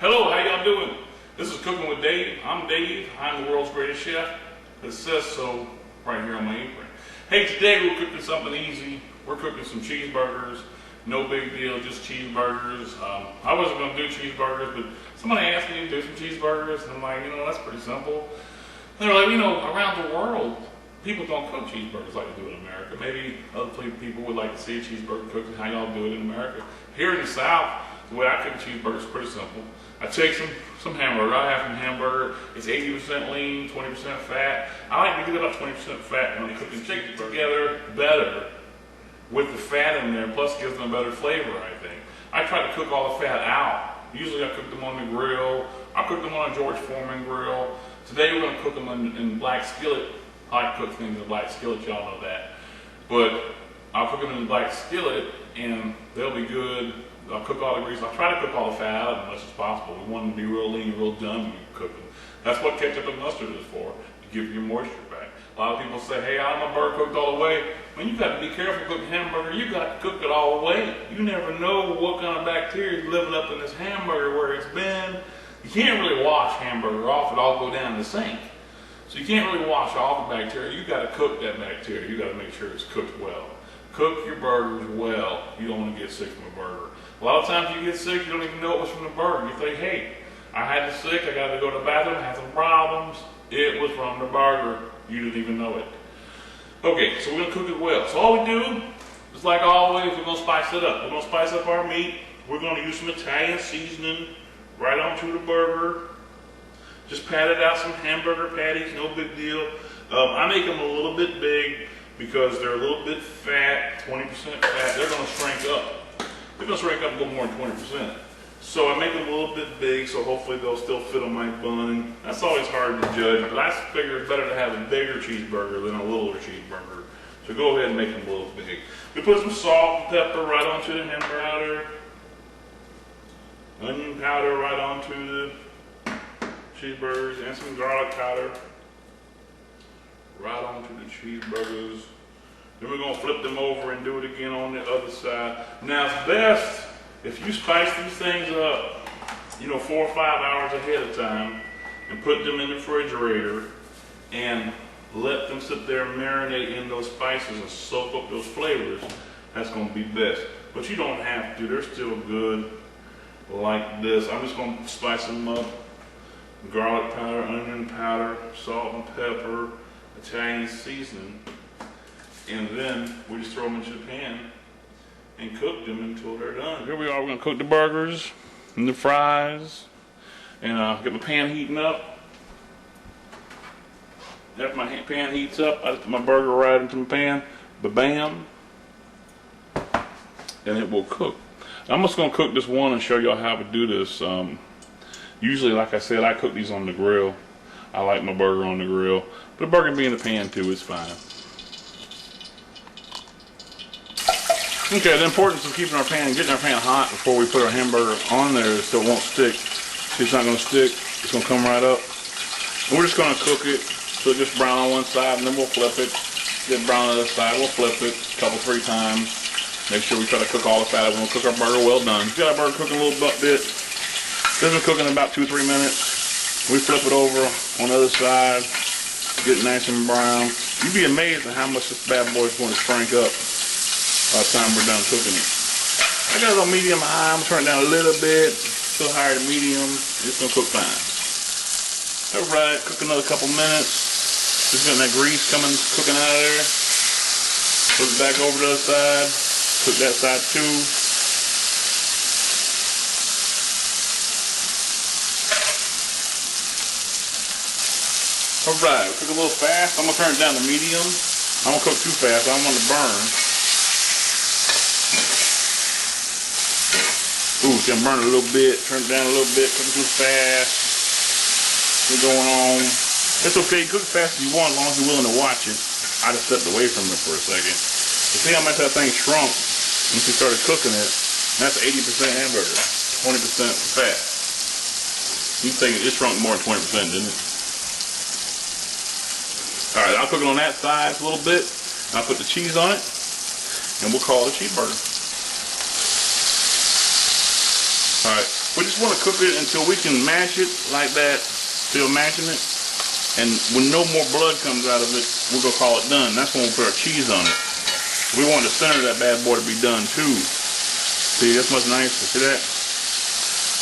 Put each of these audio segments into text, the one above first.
Hello, how y'all doing? This is Cooking with Dave. I'm Dave. I'm the world's greatest chef. It says so right here on my apron. Hey, today we're cooking something easy. We're cooking some cheeseburgers. No big deal, just cheeseburgers. I wasn't going to do cheeseburgers, but somebody asked me to do some cheeseburgers, and I'm like, that's pretty simple. And they're like, around the world, people don't cook cheeseburgers like they do in America. Maybe other people would like to see a cheeseburger cooked and how y'all do it in America. Here in the South, the way I cook a cheeseburger is pretty simple. I take some hamburger. I have some hamburger. It's 80% lean, 20% fat. I like to get about 20% fat when I'm cooking chicken together better with the fat in there, plus gives them a better flavor, I think. I try to cook all the fat out. Usually I cook them on the grill. I cook them on a George Foreman grill. Today we're going to cook them in black skillet. I like to cook things in black skillet, y'all know that. But I'll cook them in black skillet and they'll be good. I'll cook all the grease. I'll try to cook all the fat out as much as possible. We want them to be real lean, real done when you cook them. That's what ketchup and mustard is for, to give your moisture back. A lot of people say, hey, I want my burger cooked all the way. Man, you got to be careful cooking hamburger. You got to cook it all the way. You never know what kind of bacteria is living up in this hamburger where it's been. You can't really wash hamburger off. It all go down in the sink. So you can't really wash off the bacteria. You got to cook that bacteria. You got to make sure it's cooked well. Cook your burgers well. You don't want to get sick from a burger. A lot of times you get sick, you don't even know it was from the burger. You think, hey, I had the sick, I got to go to the bathroom, I had some problems. It was from the burger. You didn't even know it. Okay, so we're going to cook it well. So all we do is, like always, we're going to spice it up. We're going to spice up our meat. We're going to use some Italian seasoning right onto the burger. Just pat it out, some hamburger patties, no big deal. I make them a little bit big because they're a little bit fat, 20% fat. They're going to shrink up. They're going to shrink up a little more than 20%. So I make them a little bit big, so hopefully they'll still fit on my bun. That's always hard to judge, but I figure it's better to have a bigger cheeseburger than a littler cheeseburger. So go ahead and make them a little big. We put some salt and pepper right onto the ham powder. Onion powder right onto the cheeseburgers, and some garlic powder right onto the cheeseburgers. Then we're going to flip them over and do it again on the other side. Now it's best if you spice these things up, 4 or 5 hours ahead of time and put them in the refrigerator and let them sit there and marinate in those spices and soak up those flavors. That's going to be best. But you don't have to. They're still good like this. I'm just going to spice them up. Garlic powder, onion powder, salt and pepper, Italian seasoning. And then we just throw them into the pan and cook them until they're done. Here we are. We're going to cook the burgers and the fries. And get my pan heating up. After my pan heats up, I put my burger right into my pan. Ba-bam. And it will cook. I'm just going to cook this one and show y'all how to do this. Usually, like I said, I cook these on the grill. I like my burger on the grill. But the burger can be in the pan too, it's fine. Okay, the importance of keeping our pan, getting our pan hot before we put our hamburger on there so it won't stick. See, it's not going to stick. It's going to come right up. And we're just going to cook it so it gets brown on one side, and then we'll flip it. Get brown on the other side. We'll flip it a couple, 3 times. Make sure we try to cook all the fat. We're going to cook our burger well done. We got our burger cooking a little bit. It's been cooking about 2 or 3 minutes. We flip it over on the other side. Get it nice and brown. You'd be amazed at how much this bad boy is going to shrink up by the time we're done cooking it. I got it on medium high. I'm turning it down a little bit. Still higher than medium. It's going to cook fine. Alright, cook another couple minutes. Just getting that grease cooking out of there. Put it back over to the other side. Cook that side too. Alright, cook a little fast. I'm going to turn it down to medium. I don't cook too fast. I don't want to burn. Ooh, it's gonna burn a little bit. Turn it down a little bit. Cook it too fast. What's going on? It's okay. Cook as fast as you want, as long as you're willing to watch it. I just stepped away from it for a second. You see how much that thing shrunk once you started cooking it? That's 80% hamburger, 20% fat. You think it shrunk more than 20%, didn't it? All right, I'll cook it on that side a little bit. I'll put the cheese on it, and we'll call it a cheeseburger. All right. We just want to cook it until we can mash it like that, still mashing it. And when no more blood comes out of it, we're going to call it done. That's when we'll put our cheese on it. We want the center of that bad boy to be done too. See, that's much nicer. See that?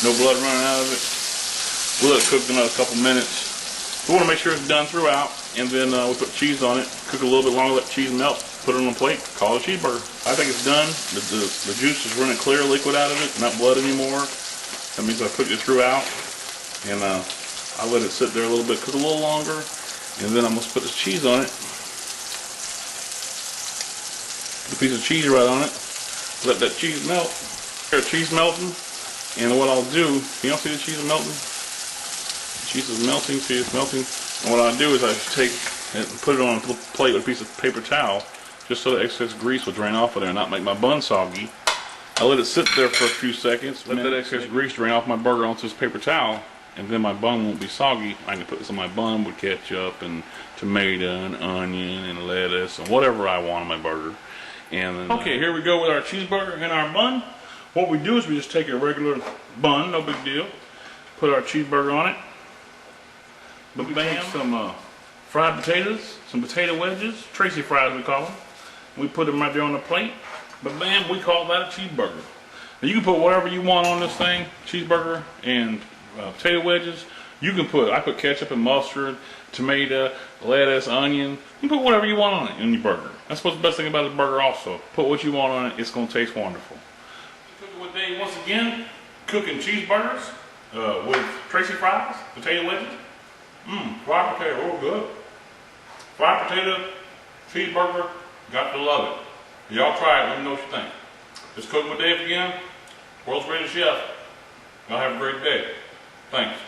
No blood running out of it. We'll let it cook another couple minutes. We want to make sure it's done throughout. And then we put cheese on it. Cook a little bit longer, let the cheese melt. Put it on a plate. Call it a cheeseburger. I think it's done. The juice is running clear liquid out of it, not blood anymore. That means I cooked it throughout. And I let it sit there a little bit, cook a little longer, and then I'm going to put the cheese on it. Put a piece of cheese right on it. Let that cheese melt. Here, cheese melting. And what I'll do, you don't see the cheese melting? The cheese is melting, see it's melting. And what I'll do is I take and put it on a plate with a piece of paper towel, just so the excess grease will drain off of there and not make my bun soggy. I let it sit there for a few seconds, let that excess grease drain off my burger onto this paper towel, and then my bun won't be soggy. I can put this on my bun with ketchup and tomato and onion and lettuce and whatever I want on my burger. And then, okay, here we go with our cheeseburger and our bun. What we do is we just take a regular bun, no big deal, put our cheeseburger on it. But we take some fried potatoes, some potato wedges, Tracy fries we call them. We put them right there on the plate. But bam, we call that a cheeseburger. Now you can put whatever you want on this thing, cheeseburger and potato wedges. You can put, I put ketchup and mustard, tomato, lettuce, onion. You can put whatever you want on it in your burger. That's what's the best thing about this burger also. Put what you want on it, it's going to taste wonderful. Cooking with Dave once again, cooking cheeseburgers with Tracy fries, potato wedges. Fried potato, oh good. Fried potato, cheeseburger, got to love it. Y'all try it, let me know what you think. It's Cooking with Dave again, world's greatest chef. Y'all have a great day. Thanks.